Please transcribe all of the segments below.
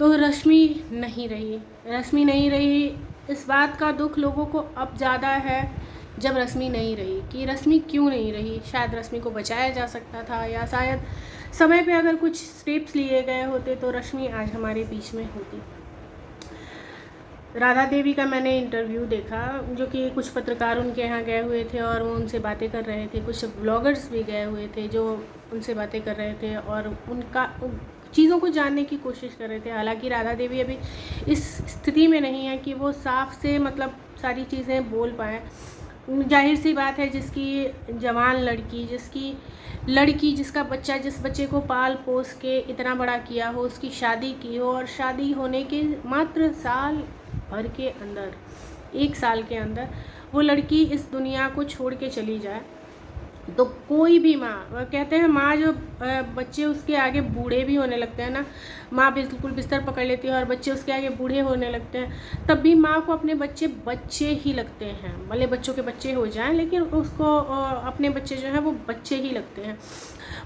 तो रश्मि नहीं रही। रश्मि नहीं रही, इस बात का दुख लोगों को अब ज़्यादा है जब रश्मि नहीं रही, कि रश्मि क्यों नहीं रही। शायद रश्मि को बचाया जा सकता था, या शायद समय पे अगर कुछ स्टेप्स लिए गए होते तो रश्मि आज हमारे बीच में होती। राधा देवी का मैंने इंटरव्यू देखा, जो कि कुछ पत्रकार उनके यहाँ गए हुए थे और वो उनसे बातें कर रहे थे। कुछ ब्लॉगर्स भी गए हुए थे जो उनसे बातें कर रहे थे और उनका चीज़ों को जानने की कोशिश कर रहे थे। हालांकि राधा देवी अभी इस स्थिति में नहीं है कि वो साफ से मतलब सारी चीज़ें बोल पाएँ। जाहिर सी बात है, जिसकी जवान लड़की, जिसका बच्चा, जिस बच्चे को पाल पोस के इतना बड़ा किया हो, उसकी शादी की हो और शादी होने के मात्र साल भर के अंदर, 1 साल के अंदर वो लड़की इस दुनिया को छोड़ के चली जाए, तो कोई भी माँ, कहते हैं माँ जो बच्चे उसके आगे बूढ़े भी होने लगते हैं ना, माँ बिल्कुल बिस्तर पकड़ लेती है और बच्चे उसके आगे बूढ़े होने लगते हैं, तब भी माँ को अपने बच्चे बच्चे ही लगते हैं। भले बच्चों के बच्चे हो जाएं, लेकिन उसको अपने बच्चे जो हैं वो बच्चे ही लगते हैं।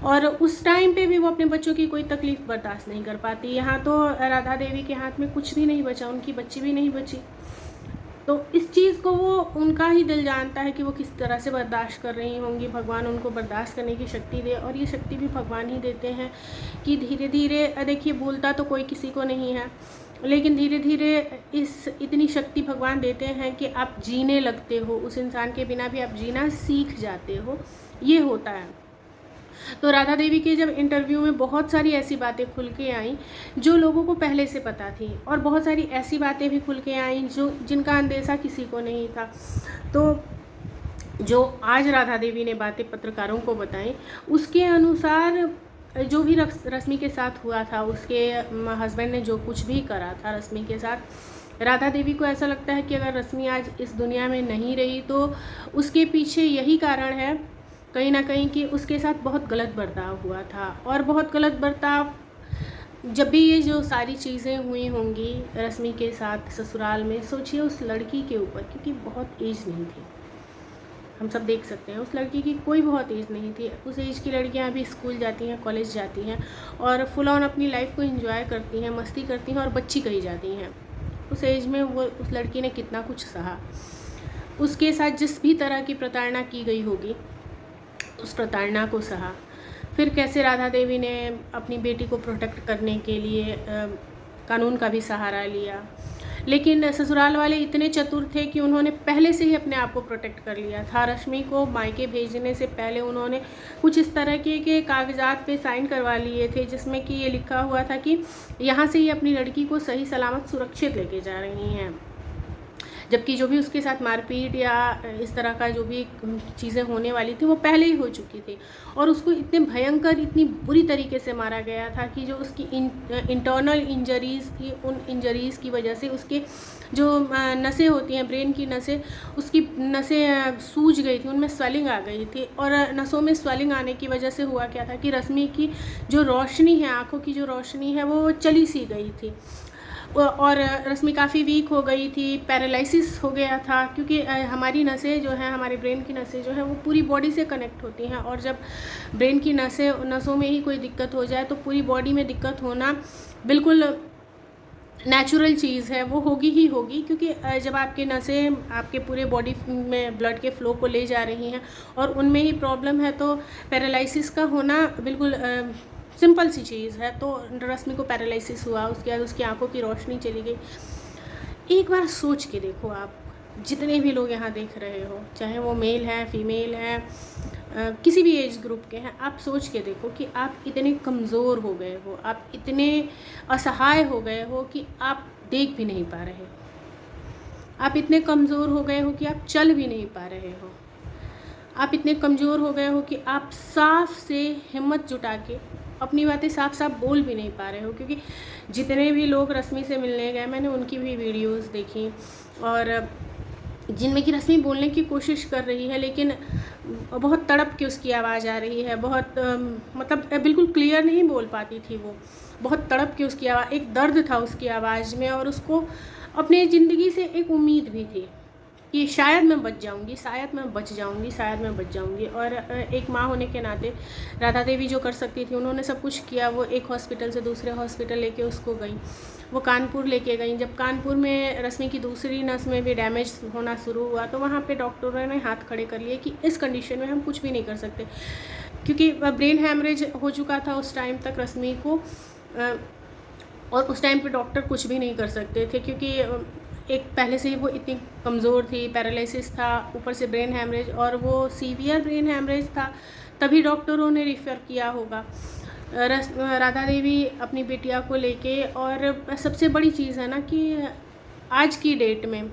और उस टाइम पे भी वो अपने बच्चों की कोई तकलीफ़ बर्दाश्त नहीं कर पाती। यहाँ तो राधा देवी के हाथ में कुछ भी नहीं बचा, उनकी बच्ची भी नहीं बची। तो इस चीज़ को वो, उनका ही दिल जानता है कि वो किस तरह से बर्दाश्त कर रही होंगी। भगवान उनको बर्दाश्त करने की शक्ति दे, और ये शक्ति भी भगवान ही देते हैं कि धीरे धीरे, देखिए भूलता तो कोई किसी को नहीं है, लेकिन धीरे धीरे इतनी शक्ति भगवान देते हैं कि आप जीने लगते हो, उस इंसान के बिना भी आप जीना सीख जाते हो, ये होता है। तो राधा देवी के जब इंटरव्यू में बहुत सारी ऐसी बातें खुल के आई जो लोगों को पहले से पता थी, और बहुत सारी ऐसी बातें भी खुल के आई जिनका अंदेशा किसी को नहीं था। तो जो आज राधा देवी ने बातें पत्रकारों को बताई, उसके अनुसार जो भी रश्मि के साथ हुआ था, उसके हस्बैंड ने जो कुछ भी करा था रश्मि के साथ, राधा देवी को ऐसा लगता है कि अगर रश्मि आज इस दुनिया में नहीं रही तो उसके पीछे यही कारण है कहीं ना कहीं कि उसके साथ बहुत गलत बर्ताव हुआ था। और बहुत गलत बर्ताव, जब भी ये जो सारी चीज़ें हुई होंगी रश्मि के साथ ससुराल में, सोचिए उस लड़की के ऊपर, क्योंकि बहुत एज नहीं थी, हम सब देख सकते हैं उस लड़की की कोई बहुत एज नहीं थी। उस एज की लड़कियां अभी स्कूल जाती हैं, कॉलेज जाती हैं और फुल ऑन अपनी लाइफ को एंजॉय करती हैं, मस्ती करती हैं और बच्ची कही जाती हैं। उस एज में वो, उस लड़की ने कितना कुछ सहा। उसके साथ जिस भी तरह की प्रताड़ना की गई होगी, उस प्रताड़ना को सहा। फिर कैसे राधा देवी ने अपनी बेटी को प्रोटेक्ट करने के लिए कानून का भी सहारा लिया, लेकिन ससुराल वाले इतने चतुर थे कि उन्होंने पहले से ही अपने आप को प्रोटेक्ट कर लिया था। रश्मि को मायके भेजने से पहले उन्होंने कुछ इस तरह के कागजात पे साइन करवा लिए थे जिसमें कि ये लिखा हुआ था कि यहाँ से ही अपनी लड़की को सही सलामत सुरक्षित लेके जा रही हैं। जबकि जो भी उसके साथ मारपीट या इस तरह का जो भी चीज़ें होने वाली थी वो पहले ही हो चुकी थी, और उसको इतने भयंकर, इतनी बुरी तरीके से मारा गया था कि जो उसकी इंटरनल इंजरीज़ थी, उन इंजरीज़ की वजह से उसके जो नसें होती हैं, ब्रेन की नसें, उसकी नसें सूज गई थी, उनमें स्वेलिंग आ गई थी। और नसों में स्वेलिंग आने की वजह से हुआ क्या था कि रश्मि की जो रोशनी है, आँखों की जो रोशनी है, वो चली सी गई थी और रश्मि काफ़ी वीक हो गई थी, पैरालिसिस हो गया था। क्योंकि हमारी नसें जो हैं, हमारे ब्रेन की नसें जो हैं वो पूरी बॉडी से कनेक्ट होती हैं, और जब ब्रेन की नसों में ही कोई दिक्कत हो जाए तो पूरी बॉडी में दिक्कत होना बिल्कुल नेचुरल चीज़ है, वो होगी ही होगी। क्योंकि जब आपके नसें आपके पूरे बॉडी में ब्लड के फ़्लो को ले जा रही हैं और उनमें ही प्रॉब्लम है, तो पैरालिसिस का होना बिल्कुल सिंपल सी चीज़ है। तो रश्मि को पैरालिसिस हुआ, उसके बाद उसकी आंखों की रोशनी चली गई। एक बार सोच के देखो, आप जितने भी लोग यहाँ देख रहे हो, चाहे वो मेल हैं, फीमेल हैं, किसी भी एज ग्रुप के हैं, आप सोच के देखो कि आप इतने कमज़ोर हो गए हो, आप इतने असहाय हो गए हो कि आप देख भी नहीं पा रहे, आप इतने कमज़ोर हो गए हो कि आप चल भी नहीं पा रहे हो, आप इतने कमज़ोर हो गए हो कि आप साफ से हिम्मत जुटा के अपनी बातें साफ साफ बोल भी नहीं पा रहे हो। क्योंकि जितने भी लोग रश्मि से मिलने गए, मैंने उनकी भी वीडियोस देखी, और जिनमें कि रश्मि बोलने की कोशिश कर रही है, लेकिन बहुत तड़प के उसकी आवाज़ आ रही है, बहुत मतलब बिल्कुल क्लियर नहीं बोल पाती थी वो, बहुत तड़प के उसकी आवाज़, एक दर्द था उसकी आवाज़ में, और उसको अपने ज़िंदगी से एक उम्मीद भी थी कि शायद मैं बच जाऊंगी, शायद मैं बच जाऊंगी, शायद मैं बच जाऊंगी। और एक माँ होने के नाते राधा देवी जो कर सकती थी उन्होंने सब कुछ किया। वो एक हॉस्पिटल से दूसरे हॉस्पिटल लेके उसको गई, वो कानपुर लेके गई। जब कानपुर में रश्मि की दूसरी नस में भी डैमेज होना शुरू हुआ तो वहाँ पे डॉक्टरों ने हाथ खड़े कर लिए कि इस कंडीशन में हम कुछ भी नहीं कर सकते, क्योंकि ब्रेन हैमरेज हो चुका था उस टाइम तक रश्मि को। और उस टाइम पे डॉक्टर कुछ भी नहीं कर सकते थे, क्योंकि एक पहले से ही वो इतनी कमज़ोर थी, पैरालिसिस था, ऊपर से ब्रेन हैमरेज, और वो सीवियर ब्रेन हैमरेज था, तभी डॉक्टरों ने रिफ़र किया होगा। राधा देवी अपनी बिटिया को लेके, और सबसे बड़ी चीज़ है ना कि आज की डेट में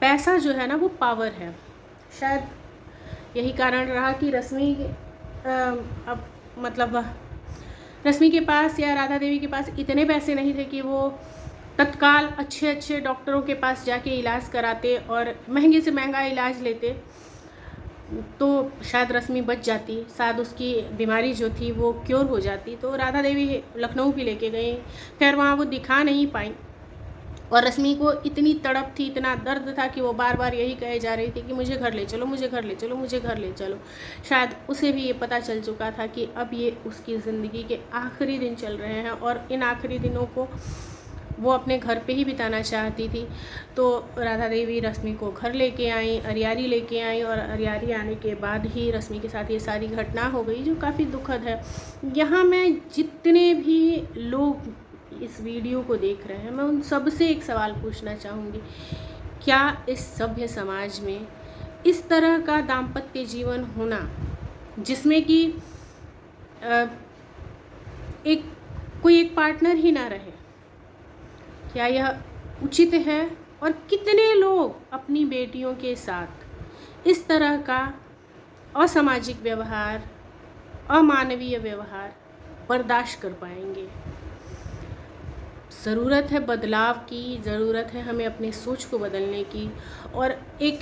पैसा जो है ना वो पावर है। शायद यही कारण रहा कि रश्मि अब मतलब रश्मि के पास या राधा देवी के पास इतने पैसे नहीं थे कि वो तत्काल अच्छे अच्छे डॉक्टरों के पास जाके इलाज कराते और महंगे से महंगा इलाज लेते, तो शायद रश्मि बच जाती, शायद उसकी बीमारी जो थी वो क्योर हो जाती। तो राधा देवी लखनऊ भी लेके गई, खैर वहाँ वो दिखा नहीं पाई। और रश्मि को इतनी तड़प थी, इतना दर्द था कि वो बार बार यही कहे जा रही थी कि मुझे घर ले चलो, मुझे घर ले चलो, मुझे घर ले चलो। शायद उसे भी ये पता चल चुका था कि अब ये उसकी ज़िंदगी के आखिरी दिन चल रहे हैं, और इन आखिरी दिनों को वो अपने घर पे ही बिताना चाहती थी। तो राधा देवी रश्मि को घर लेके आई, अरियारी लेके आई, और अरियारी आने के बाद ही रश्मि के साथ ये सारी घटना हो गई, जो काफ़ी दुखद है। यहाँ मैं जितने भी लोग इस वीडियो को देख रहे हैं, मैं उन सब से एक सवाल पूछना चाहूँगी, क्या इस सभ्य समाज में इस तरह का दाम्पत्य जीवन होना, जिसमें कि कोई एक पार्टनर ही ना रहे, क्या यह उचित है? और कितने लोग अपनी बेटियों के साथ इस तरह का असामाजिक व्यवहार, अमानवीय व्यवहार बर्दाश्त कर पाएंगे? ज़रूरत है बदलाव की, ज़रूरत है हमें अपनी सोच को बदलने की, और एक